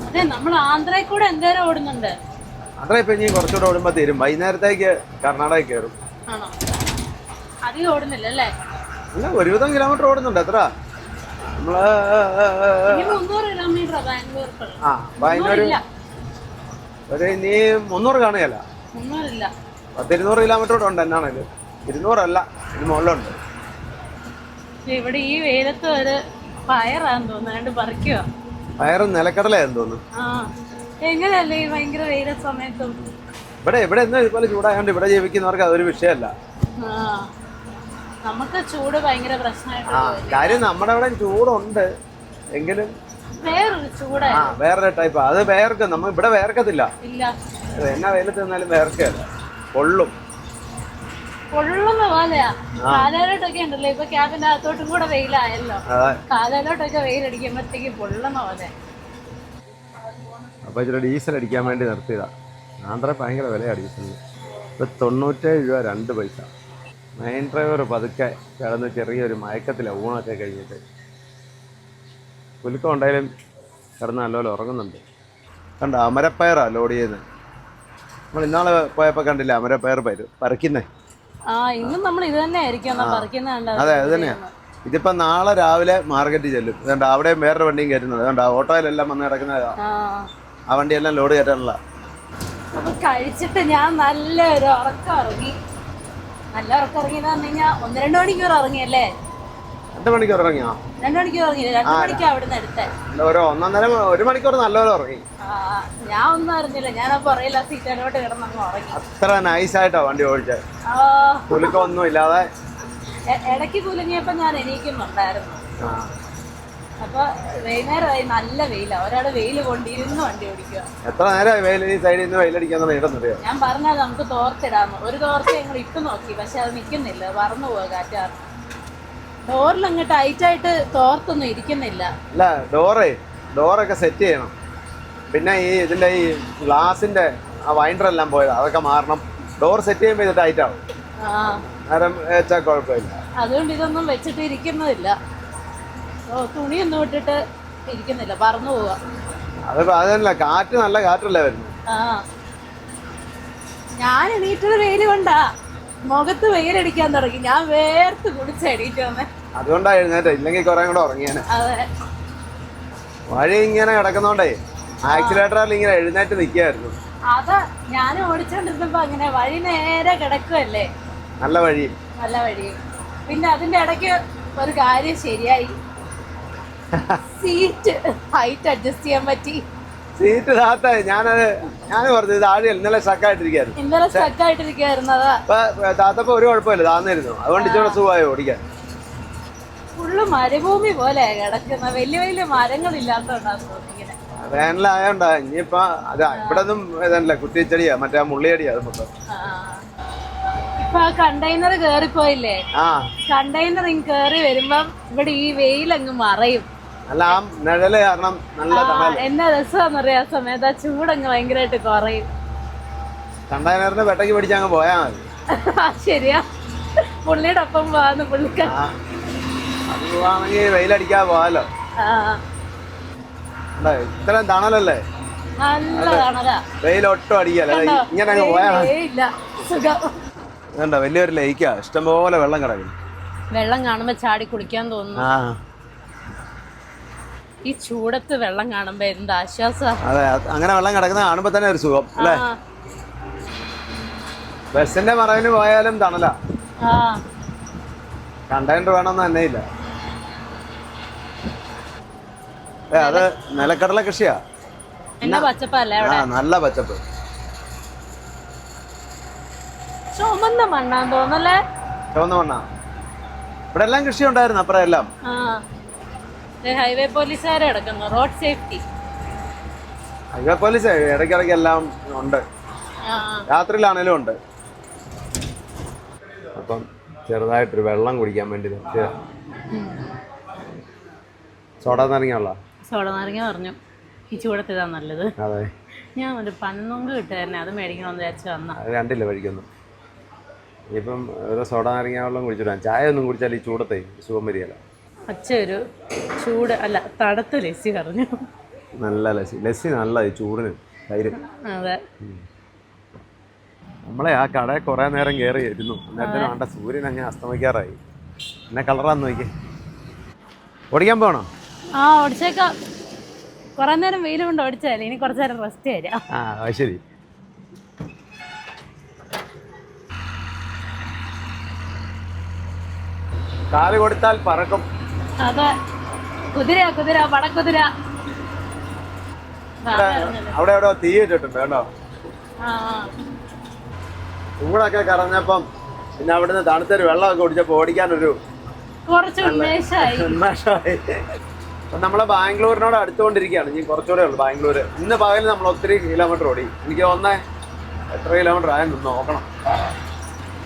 അതെ നമ്മൾ ആന്ധ്രയിൽ കൂടെ എന്തേരം ഓടുന്നുണ്ട്. ആന്ധ്ര ഇപ്പൊ ഇനി കുറച്ചുകൂടെ ഓടുമ്പോ തീരും. വൈകുന്നേരത്തേക്ക് കർണാടക കയറും. ആണോ? അധികം ഓടുന്നില്ല അല്ലേ? അല്ല, 1,000 കിലോമീറ്റർ ഓടുന്നുണ്ട്. എത്ര നമ്മള് 300 കിലോമീറ്റർ ബാംഗ്ലൂർ ഒരു ഇനി 300 കാണുകയല്ല. 200 കിലോമീറ്റർ കൂടെ ഉണ്ട്. എന്നാണേലും 200 അല്ല, ഇതിന് മുകളിലുണ്ട്. ഇവിടെ ഈ വെയിലത്ത് ഒരു പയറാന്ന് തോന്നുന്നു പറിക്കുക. പയറും നിലക്കടലാന്ന് തോന്നുന്നു. എങ്ങനെയല്ലേ ഈ ഭയങ്കര വെയില സമയത്തും. ഇവിടെ എന്താ ഇതുപോലെ ചൂടായോണ്ട് ഇവിടെ ജീവിക്കുന്നവർക്ക് അതൊരു വിഷയമല്ല. നമുക്ക് ചൂട് ഭയങ്കര പ്രശ്നമായിട്ട്. കാര്യം നമ്മുടെ അവിടെ ചൂടുണ്ട് എങ്കിലും വേറൊരു ചൂടാ. വേറൊരു ടൈപ്പ്. അത് വേർക്കും. നമ്മൾ ഇവിടെ വേർക്കത്തില്ല. എന്നാ വെയിലത്ത് നിന്നാലും വേർക്കല്ല. പൊള്ളുന്ന പോലെയാ. കാലയിലോട്ടൊക്കെ ഉണ്ടല്ലോ ഇപ്പൊ ക്യാബിന്റെ അകത്തോട്ടും കൂടെ വെയിലായല്ലോ. കാലയിലോട്ടൊക്കെ വെയിലടിക്കുമ്പോഴത്തേക്ക് പൊള്ളുന്ന പോലെ. അപ്പൊ ഇച്ചിരി ഡീസൽ അടിക്കാൻ വേണ്ടി നിർത്തിയതാ. ആന്ധ്ര ഭയങ്കര വിലയാണ് ഡീസലിന്. ഇപ്പൊ 97 രൂപ 2 പൈസ. മെയിൻ ഡ്രൈവർ പതുക്കെ കിടന്ന് ചെറിയൊരു മയക്കത്തില്ല. ഊണൊക്കെ കഴിഞ്ഞിട്ട് കുലുക്കം ഉണ്ടായാലും കിടന്ന് നല്ലപോലെ ഉറങ്ങുന്നുണ്ട്. കണ്ട അമരപ്പയറാ ലോഡ് ചെയ്യുന്നത്. നമ്മൾ ഇന്നാളെ പോയപ്പോ കണ്ടില്ല അമരപ്പയർ പറിക്കുന്നേ. ഇന്നും നമ്മൾ ഇത് തന്നെ ആയിരിക്കും പറിക്കുന്നത്. അതെ, അത് തന്നെയാ. ഇതിപ്പോ നാളെ രാവിലെ മാർക്കറ്റിൽ ചെല്ലും. അതുകൊണ്ട് അവിടെയും വേറൊരു വണ്ടിയും കയറ്റുന്നത്. അതുകൊണ്ട് ഓട്ടോയിലെല്ലാം വന്ന് കിടക്കുന്നതാ. ആ വണ്ടിയെല്ലാം ലോഡ് കയറ്റാനുള്ള. അപ്പൊ കഴിച്ചിട്ട് ഞാൻ നല്ലൊരു ഉറക്കം ഇറങ്ങി. നല്ല ഉറക്കം ഇറങ്ങിയെന്ന് പറഞ്ഞു കഴിഞ്ഞാൽ 1-2 മണിക്കൂർ ഇറങ്ങിയല്ലേ. 2 മണിക്കൂർ ഇറങ്ങിയോ? 2 മണിക്കൂർ ഇറങ്ങിയില്ല. 2 മണിക്കാ അവിടുന്ന് എടുത്തേ. 1 മണിക്കൂർ നല്ലപോലെ ഉറങ്ങി. ഞാൻ ഒന്നും അറിഞ്ഞില്ല. ഞാൻ ആ പുറയില്ല സീറ്റിലോട്ട് കിടന്നങ്ങ് ഉറങ്ങി. അത്ര നൈസായിട്ടാ വണ്ടി ഓടിച്ചത്. കുലുക്കൊന്നും ഇല്ലാതെ. ഇടയ്ക്ക് കുലുങ്ങിയപ്പോ ഞാൻ എണീക്കുന്നുണ്ടായിരുന്നു. അപ്പൊ വൈകുന്നേരമായി നല്ല വെയില. ഒരാള് വെയില് കൊണ്ടിരുന്ന് വണ്ടി ഓടിക്കുക. എത്ര നേരമായി വെയിൽ ഈ സൈഡിൽ നിന്ന് വെയിലടിക്കാന്ന് ഇടുന്നറിയോ? ഞാൻ പറഞ്ഞത് നമുക്ക് തോർത്തിടാന്ന്. ഒരു തോർച്ച ഞങ്ങൾ ഇട്ട് നോക്കി. പക്ഷെ അത് നിൽക്കുന്നില്ല. പറന്നു പോവാ കാറ്റാറ്. ഡോറിൽ അങ്ങ് ടൈറ്റായിട്ട് തോർത്തൊന്നും ഇരിക്കുന്നില്ല. അല്ല, ഡോറൊക്കെ സെറ്റ് ചെയ്യണം. പിന്നെ ഈ ഇതിന്റെ ഈ ഗ്ലാസിന്റെ ആ വൈൻഡറെല്ലാം പോയത് അതൊക്കെ മാറണം. ഡോർ സെറ്റ് ചെയ്യുമ്പോൾ ഇത് ടൈറ്റ് ആവും. നേരം വെച്ചാൽ കുഴപ്പമില്ല. അതുകൊണ്ട് ഇതൊന്നും വെച്ചിട്ട് ഇരിക്കുന്നതില്ല. തുണിയൊന്നും ഇട്ടിട്ട് ഇരിക്കുന്നില്ല. പറന്നു പോവാ. അതല്ല, കാറ്റ് നല്ല കാറ്റല്ലേ വരുന്നത്. ഞാൻ എണീറ്റത് വെയിൽ കൊണ്ടാ. മുഖത്ത് വെയിലടിക്കാൻ തുടങ്ങി. ഞാൻ വേർത്ത് കുടിച്ച് എണീറ്റ് വന്നേ. അതുകൊണ്ടാ എഴുന്നേറ്റ. ഇല്ലെങ്കിൽ കുറെ കൂടെ ഉറങ്ങിയാണ്. അതെ. വഴി ഇങ്ങനെ കിടക്കുന്നോണ്ടേ ആക്സിലേറ്ററിൽ ഇങ്ങനെ എഴുന്നേറ്റ് നിൽക്കുകയായിരുന്നു. അതാ ഞാൻ ഓടിച്ചോണ്ടിരുന്നപ്പോ അങ്ങനെ വഴി നേരെ കിടക്കുവല്ലേ. നല്ല വഴി. പിന്നെ അതിന്റെ ഇടയ്ക്ക് ഒരു കാര്യം ശരിയായി, സീറ്റ് ഹൈറ്റ് അഡ്ജസ്റ്റ് ചെയ്യാൻ പറ്റി. സീറ്റ് താത്തായി. ഞാൻ പറഞ്ഞു ഇത് ആഴി ഇന്നലെ സ്റ്റക്കായിട്ടിരിക്കായിരുന്നു. ഇന്നലെ സ്റ്റക്കായിട്ടിരിക്കുവായിരുന്നതാ. അപ്പൊ താത്തപ്പോ ഒരു കുഴപ്പമില്ല, താന്നിരുന്നു. അതുകൊണ്ട് ഇച്ചിരി സുഖമായി ഓടിക്കാൻ. ഫുള്ള് മരുഭൂമി പോലെ കിടക്കുന്ന, വലിയ വലിയ മരങ്ങളില്ലാത്തോണ്ടാന്ന് തോന്നിങ്ങനെ. വേനലായോണ്ടാ. ഇനിയിപ്പോ ഇവിടെ ഒന്നും ഇതല്ല, കുറ്റിച്ചെടിയാ, മറ്റേ മുള്ളിയടിയാ. അത് മൊത്തം ഇപ്പൊ കണ്ടെയ്നർ കേറിപ്പോയില്ലേ, കണ്ടെയ്നർ കേറി വരുമ്പം ഇവിടെ ഈ വെയിലങ്ങ് മറയും. അല്ല, ആ നിഴല് കാരണം നല്ല തണല്. എന്നാ രസമാണെന്നറിയാം, ആ സമയത്ത് ആ ചൂടങ്ങ് ഭയങ്കരമായിട്ട് കുറയും. കണ്ടെയ്നറിന്റെ പെട്ടയ്ക്ക് പിടിച്ചങ്ങ് പോയാ മതി. ശരിയാ, പുള്ളിയുടെ ഒപ്പം പോവാന്ന് പുള്ളിക്ക. അത് പോവാണെങ്കിൽ വെയിലടിക്കാതെ പോവാലോ. ഇത്രയും തണലല്ലേ, നല്ല തണലാ, വെയിലൊട്ടും അടിക്കല്ല. ഇങ്ങനെ അങ്ങ് പോയാ ഇതുണ്ടോ, വലിയൊരു ലേക്കാ, ഇഷ്ടംപോലെ വെള്ളം കിടക്കും. വെള്ളം കാണുമ്പോ ചാടി കുളിക്കാൻ തോന്നുന്നു. ഈ ചൂടത്ത് വെള്ളം കാണുമ്പോ എന്ത് ആശ്വാസാ. അതെ, അങ്ങനെ വെള്ളം കിടക്കുന്ന കാണുമ്പോ തന്നെ ഒരു സുഖം അല്ലേ. ബസിന്റെ മറവിന് പോയാലും തണല, കണ്ടെയ്നർ വേണമെന്ന് തന്നെ ഇല്ല. അത് നിലക്കടല കൃഷിയാ. എന്നാ പച്ചപ്പല്ലേ അവിടെ, നല്ല പച്ചപ്പ്. ചുമന്ന മണ്ണാന്ന് തോന്നല്ലേ, ചുവന്ന മണ്ണാ. ഇവിടെ എല്ലാം കൃഷി ഉണ്ടായിരുന്നു അപ്പുറം എല്ലാം. ഹൈവേ പോലീസുകാരെ കിടക്കുന്നു, റോഡ് സേഫ്റ്റി. ഹൈവേ പോലീസ് ഇടയ്ക്കിടയ്ക്ക് എല്ലാം ഉണ്ട്, രാത്രിയിലാണേലും ഉണ്ട്. അപ്പം ചെറുതായിട്ടൊരു വെള്ളം കുടിക്കാൻ വേണ്ടി സോഡ നാരങ്ങ. സോഡ നാരങ്ങ പറഞ്ഞു, ഈ ചൂടത്തിതാ നല്ലത്. അതെ, ഞാൻ ഒരു പനനൊങ്ക് കിട്ടുമായിരുന്നെ, അത് മേടിക്കണമെന്ന് വിചാരിച്ചു വന്ന. അത് കണ്ടില്ല വഴിക്കൊന്നും. ഇപ്പം ഓരോ സോഡ നാരങ്ങ വെള്ളം കുടിച്ചിടാം. ചായ ഒന്നും കുടിച്ചാൽ ഈ ചൂടത്തെ സുഖം വരികയല്ല. അച്ഛ ഒരു ചൂട് അല്ല തണുത്ത ലസ്സി പറഞ്ഞു. നല്ല ലസ്സി നല്ല ഈ ചൂടിന് തൈര്. അതെ, നമ്മളെ ആ കടയിൽ കുറേ നേരം കയറി ഇരുന്നു. നേരത്തെ വേണ്ട, സൂര്യൻ അങ്ങനെ അസ്തമിക്കാറായി. എന്നെ കളറാന്ന് നോക്കി. ഓടിക്കാൻ പോകണോ? ഓടിച്ചേക്കാം. കുറെ നേരം വെയിൽ കൊണ്ട് ഓടിച്ചാലേ, ഇനി കുറച്ചു നേരം റെസ്റ്റ് തരാം. ശരി. കാല് കൊടുത്താൽ പറക്കും. അതെ, കുതിര കുതിര പടക്കുതിര. അവിടെ എവിടെ തീ ഇട്ടിട്ടുണ്ട് കേട്ടോ. ചൂടൊക്കെ കറഞ്ഞപ്പം പിന്നെ അവിടുന്ന് തണുത്തൊരു വെള്ളമൊക്കെ കുടിച്ചപ്പോ ഓടിക്കാനൊരു കുറച്ച് ഉന്മേഷമായി. അപ്പം നമ്മളെ ബാംഗ്ലൂരിനോട് അടുത്തുകൊണ്ടിരിക്കുകയാണ്. ഇനി കുറച്ചുകൂടെ ഉള്ളു ബാംഗ്ലൂർ. ഇന്ന് പകൽ നമ്മൾ ഒത്തിരി കിലോമീറ്റർ ഓടി. എനിക്ക് എത്ര കിലോമീറ്റർ ആയെന്ന് നോക്കണം.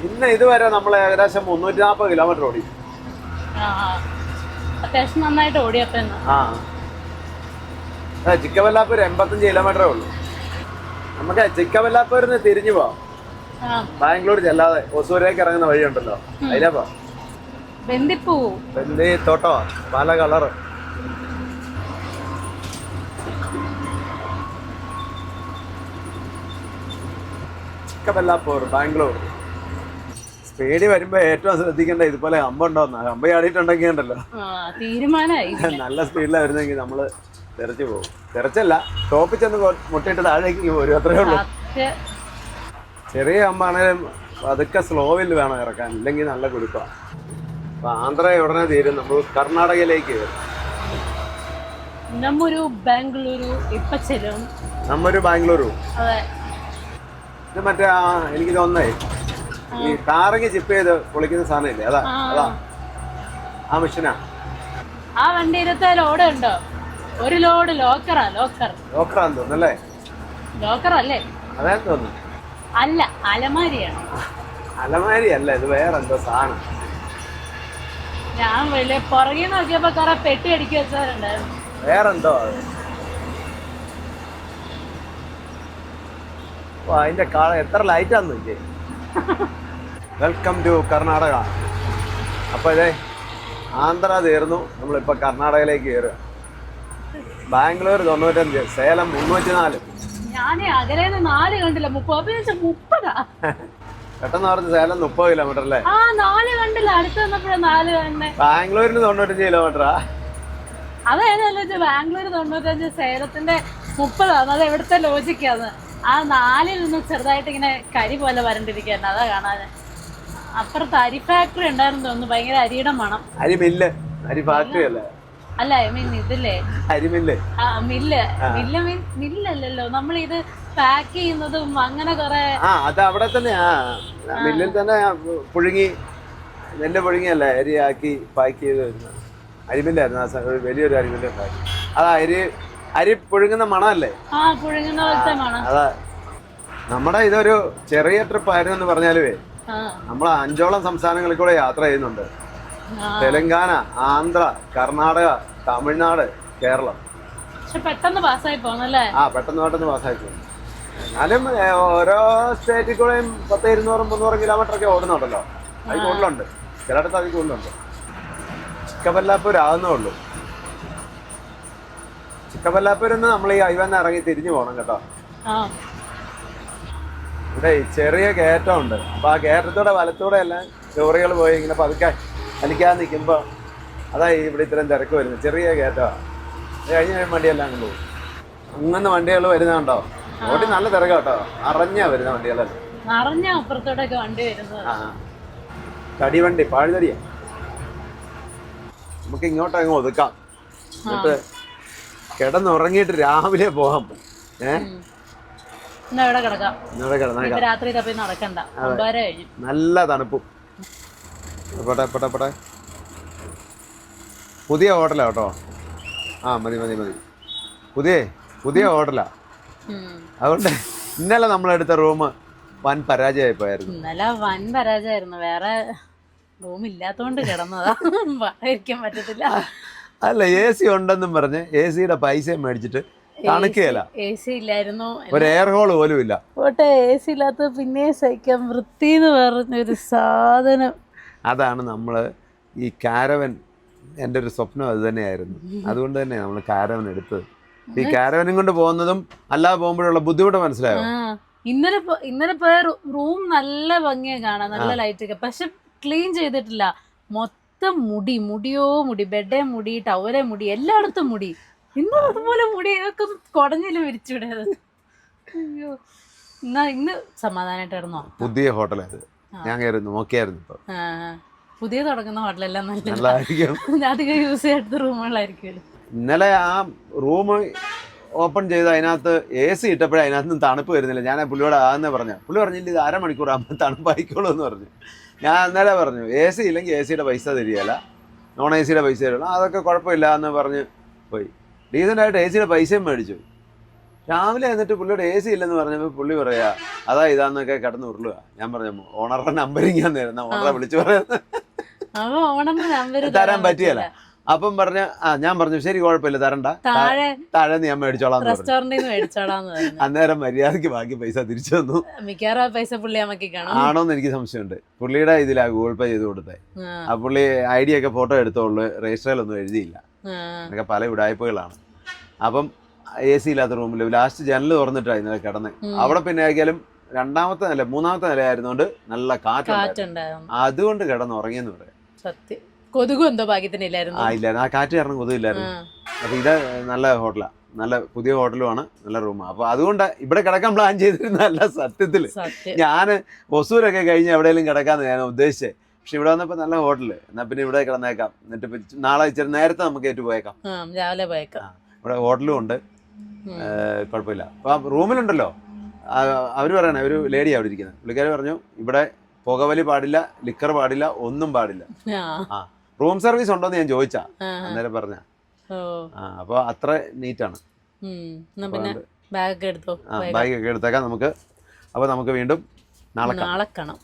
ഇന്ന് ഇതുവരെ നമ്മൾ ഏകദേശം 340 കിലോമീറ്റർ ഓടി. അത്യാവശ്യം നന്നായിട്ട് ഓടിയപ്പോ. ചിക്കബല്ലാപ്പൂർ 85 കിലോമീറ്ററേ ഉള്ളൂ. നമുക്ക് ചിക്കബല്ലാപ്പൂരിന്ന് തിരിഞ്ഞു പോവാം, ബാംഗ്ലൂർ ചെല്ലാതെ. ഒസൂരേക്ക് ഇറങ്ങുന്ന വഴിയുണ്ടല്ലോ, അതിലേ പോവാം. ബന്ദി തോട്ടോ, പല കളറ്. ചിക്കബല്ലാപ്പൂർ, ബാംഗ്ലൂർ. സ്പീഡിൽ വരുമ്പോ ഏറ്റവും ശ്രദ്ധിക്കേണ്ട ഇതുപോലെ അമ്പുണ്ടോന്നാ. അമ്പ ചാടിയിട്ടുണ്ടെങ്കിൽ ഉണ്ടല്ലോ തീരുമാനമായി. നല്ല സ്പീഡിലാണ് വരുന്നെങ്കിൽ നമ്മള് തെറിച്ചു പോകും. തെറിച്ചല്ല, ടോപ്പിൽ ചെന്ന് മുട്ടിയിട്ട് താഴേക്ക് പോരും, അത്രേ ഉള്ളൂ. ചെറിയ അമ്പാണേലും അതൊക്കെ സ്ലോവിൽ വേണം ഇറക്കാൻ, ഇല്ലെങ്കിൽ നല്ല കുടുപ്പാണ്. അപ്പൊ ആന്ധ്ര ഉടനെ തീരും, നമ്മൾ കർണാടകയിലേക്ക് വരും. നമ്മൊരു ബാംഗ്ലൂരു ഇപ്പൊ ചെല്ലും. നമ്മൊരു ബാംഗ്ലൂരു. ഇത് മറ്റേ എനിക്ക് തോന്നേ ഈ കാറങ്ങി ചിപ്പ് ചെയ്ത് പൊളിക്കുന്ന സാധനം ഇല്ലേ, അതാ ആ മെഷീനാ. ആ വണ്ടി 20 ലോഡ് ഉണ്ടോ? ഒരു ലോഡ് ലോക്കറാന്ന് തോന്നുന്നല്ലേ? ലോക്കർ അല്ലേ? അതെ തോന്നുന്നു. അല്ല, അലമാരിയാണ്. അലമാരി അല്ല, ഇത് വേറെ എന്തോ സാധനം. ഞാൻ വലിയ പുറകെ നോക്കിയപ്പോ കുറെ പെട്ടി അടിക്കി വെച്ചവരുണ്ടായിരുന്നു. വേറെന്തോ അതിന്റെ എത്ര ലൈറ്റാന്ന് നോക്കിയേ. Welcome to Karnataka. അപ്പൊ ഇതേ ആന്ധ്ര തീർന്നു, നമ്മളിപ്പോ കർണാടകയിലേക്ക് കയറുക. ബാംഗ്ലൂർ 95, സേലം 304. ഞാനേ അകലേന്ന് 4 കണ്ടില്ല, 30. പെട്ടെന്ന് പറഞ്ഞ് സേലം 30 കിലോമീറ്റർ അല്ലേ? 4 കണ്ടില്ല, അടുത്ത് വന്നപ്പോഴാണ് 4 കണ്ടേ. ബാംഗ്ലൂരിന് 95 കിലോമീറ്ററാ. അതേതല്ലോ, ബാംഗ്ലൂർ 95, സേലത്തിന്റെ 30. അത് എവിടുത്തെ ലോജിക്കാന്ന്. ആ 4-ൽ നിന്ന് ചെറുതായിട്ട് ഇങ്ങനെ കരി പോലെ വരണ്ടിരിക്കുകയാണ്, അതാ കാണാൻ. അപ്പുറത്ത് അരി ഫാക്ടറി ഉണ്ടായിരുന്നു തോന്നുന്നു, ഭയങ്കര അരിയുടെ മണം. അരി മില്ല്, അരി ഫാക്ടറി അല്ലേ? അല്ല ഐ മീൻ ഇതില്ലേ അരിമില്ല്. മില്ലല്ലോ, നമ്മൾ ഇത് പാക്ക് ചെയ്യുന്നതും അങ്ങനെ കൊറേ. അത് അവിടെ തന്നെയാ, മില്ലിൽ തന്നെ പുഴുങ്ങി, നെല്ല് പുഴുങ്ങിയല്ലേ അരി ആക്കി പാക്ക് ചെയ്ത് വരുന്നത്. അരിമില്ലായിരുന്നു, വലിയൊരു അരിമില്ല് ഉണ്ടാക്കി. അതാ അരി പുഴുങ്ങുന്ന മണമല്ലേ? പുഴുങ്ങുന്ന പോലത്തെ മണം. അതാ നമ്മുടെ ഇതൊരു ചെറിയ ട്രിപ്പായിരുന്നു എന്ന് പറഞ്ഞാലുവേ, നമ്മൾ 5ഓളം സംസ്ഥാനങ്ങളിൽ കൂടെ യാത്ര ചെയ്യുന്നുണ്ട്. തെലങ്കാന, ആന്ധ്ര, കർണാടക, തമിഴ്നാട്, കേരളം. പക്ഷെ പെട്ടെന്ന് പാസ്സായി പോന്നല്ലേ? പെട്ടെന്ന് പാസ്സായി പോകും. എന്നാലും ഓരോ സ്റ്റേറ്റിൽ കൂടെയും 10, 200, 300 കിലോമീറ്റർ ഒക്കെ ഓടുന്നുണ്ടല്ലോ. അത് കൂടുതലുണ്ട്, ചിലയിടത്ത് അതിൽ കൂടുതലുണ്ട്. ചിക്കബല്ലാപ്പൂർ ആകുന്നേ ഉള്ളൂ. ചിക്കബല്ലാപ്പൂരിൽ നിന്ന് നമ്മൾ ഈ ഹൈവേന്ന് ഇറങ്ങി തിരിഞ്ഞു പോകണം കേട്ടോ. ഇവിടെ ചെറിയ കയറ്റമുണ്ട്. അപ്പൊ ആ കയറ്റത്തൂടെ വലത്തൂടെ എല്ലാം ലോറികൾ പോയി ഇങ്ങനെ പതുക്കെ വലിക്കാതെ നിൽക്കുമ്പോൾ അതാ ഇവിടെ ഇത്രയും തിരക്ക് വരുന്നത്. ചെറിയ കയറ്റമാണ്. കഴിഞ്ഞ വണ്ടിയെല്ലാം അങ്ങ് പോകും. അങ്ങനെ വണ്ടികൾ വരുന്നുണ്ടോ? റോഡിൽ നല്ല തിരക്കാ കേട്ടോ, അറിഞ്ഞാ വരുന്ന വണ്ടികളല്ലേ. അപ്പുറത്തോടൊക്കെ വണ്ടി വരുന്നത്. തടിവണ്ടി, പാഴുതടിയാ. നമുക്ക് ഇങ്ങോട്ട് അങ്ങ് ഒതുക്കാം, എന്നിട്ട് കിടന്നുറങ്ങിയിട്ട് രാവിലെ പോകാം. നല്ല തണുപ്പും. പോട്ടെ. പുതിയ ഹോട്ടലാ കേട്ടോ. മതി. പുതിയ ഹോട്ടലാ. അതുകൊണ്ട് ഇന്നലെ നമ്മളെടുത്ത റൂം വൻ പരാജയമായി പോയായിരുന്നു. ഇന്നലെ വൻ പരാജയമായിരുന്നു. വേറെ റൂം ഇല്ലാത്തോണ്ട് കിടന്നതാ, ഇരിക്കാൻ പറ്റത്തില്ല. അല്ല, AC ഉണ്ടെന്നും പറഞ്ഞ് AC-യുടെ പൈസ മേടിച്ചിട്ട് തണുക്കുകയല്ല. AC ഇല്ലായിരുന്നു, ഒരു എയർ ഹോൾ പോലും ഇല്ല. പോട്ടെ, AC ഇല്ലാത്ത പിന്നെ സഹിക്കാൻ. വൃത്തിന്ന് പറഞ്ഞൊരു സാധനം. അതാണ് നമ്മൾ ഈ കാരവൻ, എൻ്റെ ഒരു സ്വപ്നം അത് തന്നെയായിരുന്നു. അതുകൊണ്ട് തന്നെ നമ്മൾ കാരവൻ എടുത്തത്. ഈ കാരവനും കൊണ്ട് പോകുന്നതും അല്ലാതെ പോകുമ്പോഴുള്ള ബുദ്ധിമുട്ട് മനസ്സിലായോ? ഇന്നലെ പോയ റൂം നല്ല ഭംഗിയായി കാണാം, നല്ല ലൈറ്റ് ഒക്കെ. പക്ഷെ ക്ലീൻ ചെയ്തിട്ടില്ല. മൊത്തം മുടി, ബെഡേ മുടി, ടവലെ മുടി, എല്ലായിടത്തും മുടി. ഇന്ന് അതുപോലെ മുടി ഇതൊക്കെ കുടഞ്ഞിലും വിരിച്ചുവിടേത്. അയ്യോ, ഇന്ന് സമാധാനമായിട്ട് ഇറന്നോ. പുതിയ ഹോട്ടലത് ഞാൻ കയറി നോക്കിയായിരുന്നു. ഇപ്പൊ പുതിയ തുടങ്ങുന്ന ഹോട്ടലെല്ലാം നല്ലതായിരിക്കും, അധികം യൂസ് ചെയ്യാത്ത റൂമുകളായിരിക്കും. ഇന്നലെ ആ റൂം ഓപ്പൺ ചെയ്ത് അതിനകത്ത് AC ഇട്ടപ്പോഴേ അതിനകത്ത് നിന്ന് തണുപ്പ് വരുന്നില്ല. ഞാൻ പുള്ളിയോട് ആകുന്നേ പറഞ്ഞു. പുള്ളി പറഞ്ഞില്ല, ഇത് 1/2 മണിക്കൂർ ആകുമ്പോൾ തണുപ്പായിക്കോളൂ എന്ന് പറഞ്ഞു. ഞാൻ അന്നേരം പറഞ്ഞു, AC ഇല്ലെങ്കിൽ AC-യുടെ പൈസ തരികയില്ല, നോൺ AC-യുടെ പൈസ തരില്ല. അതൊക്കെ കുഴപ്പമില്ല എന്ന് പറഞ്ഞ് പോയി. ഡീസൻ്റായിട്ട് AC-യുടെ പൈസയും മേടിച്ചു. രാവിലെ എന്നിട്ട് പുള്ളിയോട് AC ഇല്ലെന്ന് പറഞ്ഞപ്പോൾ പുള്ളി പറയാ അതാ ഇതാന്നൊക്കെ കിടന്ന് ഉരുളുക. ഞാൻ പറഞ്ഞു, ഓണറുടെ നമ്പറിങ് ഞാൻ തരുന്ന, ഓണറെ വിളിച്ചു പറയുന്നത് തരാൻ പറ്റിയല്ല. അപ്പം ഞാൻ പറഞ്ഞു ശരി കുഴപ്പമില്ല, തരണ്ട, താഴെ ഞാൻ മേടിച്ചോളാം. അന്നേരം മര്യാദക്ക് ബാക്കി പൈസ തിരിച്ചു തന്നു. ആണോന്ന് എനിക്ക് സംശയമുണ്ട്. പുള്ളിയുടെ ഇതിലാ ഗൂഗിൾ പേ ചെയ്ത് കൊടുത്തേ. ആ പുള്ളി ID ഒക്കെ ഫോട്ടോ എടുത്തോളൂ, രജിസ്റ്ററിലൊന്നും എഴുതിയില്ല. എന്നൊക്കെ പല ഉടായ്പകളാണ്. അപ്പം AC ഇല്ലാത്ത റൂമിൽ ലാസ്റ്റ് ജനൽ തുറന്നിട്ടാണ് ഇന്നലെ കിടന്ന്. അവിടെ പിന്നെ ആക്കിയാലും 2ാമത്തെ നില 3ാമത്തെ നിലയായിരുന്നോണ്ട് നല്ല കാറ്റുണ്ടായിരുന്നു. അതുകൊണ്ട് കിടന്നുറങ്ങിയെന്ന് പറയാം. സത്യം, കൊതുകും എന്തോ ഭാഗ്യത്തിനില്ലായിരുന്നു. ആ കാറ്റ് കാരണം കൊതുകില്ലായിരുന്നു. അപ്പൊ ഇത് നല്ല ഹോട്ടലാ, നല്ല പുതിയ ഹോട്ടലുമാണ്, നല്ല റൂമാണ്. അപ്പൊ അതുകൊണ്ട് ഇവിടെ കിടക്കാൻ പ്ലാൻ ചെയ്തിരുന്നല്ല സത്യത്തില്. ഞാന് ഒസൂരൊക്കെ കഴിഞ്ഞ് എവിടെയെങ്കിലും കിടക്കാന്ന് ഞാൻ ഉദ്ദേശിച്ചത്. പക്ഷെ ഇവിടെ വന്നപ്പോ നല്ല ഹോട്ടല്, എന്നാ പിന്നെ ഇവിടെ കിടന്നേക്കാം. എന്നിട്ട് നാളെ ഇച്ചിരി നേരത്തെ നമുക്ക് ഏറ്റു പോയേക്കാം, രാവിലെ പോയേക്കാം. ഇവിടെ ഹോട്ടലും ഉണ്ട്, കുഴപ്പമില്ല. അപ്പൊ റൂമിലുണ്ടല്ലോ അവര് പറയണേ, ഒരു ലേഡി അവിടെ ഇരിക്കുന്നത്, പുള്ളിക്കാര് പറഞ്ഞു ഇവിടെ പുകവലി പാടില്ല, ലിക്കർ പാടില്ല, ഒന്നും പാടില്ല. റൂം സർവീസ് ഉണ്ടോന്ന് ഞാൻ ചോദിച്ചാ, അന്നേരം പറഞ്ഞ. അപ്പൊ അത്ര നീറ്റാണ്. ബാഗ് ഒക്കെ എടുത്തേക്കാം നമുക്ക്. അപ്പൊ നമുക്ക് വീണ്ടും നാളെ കാണാം.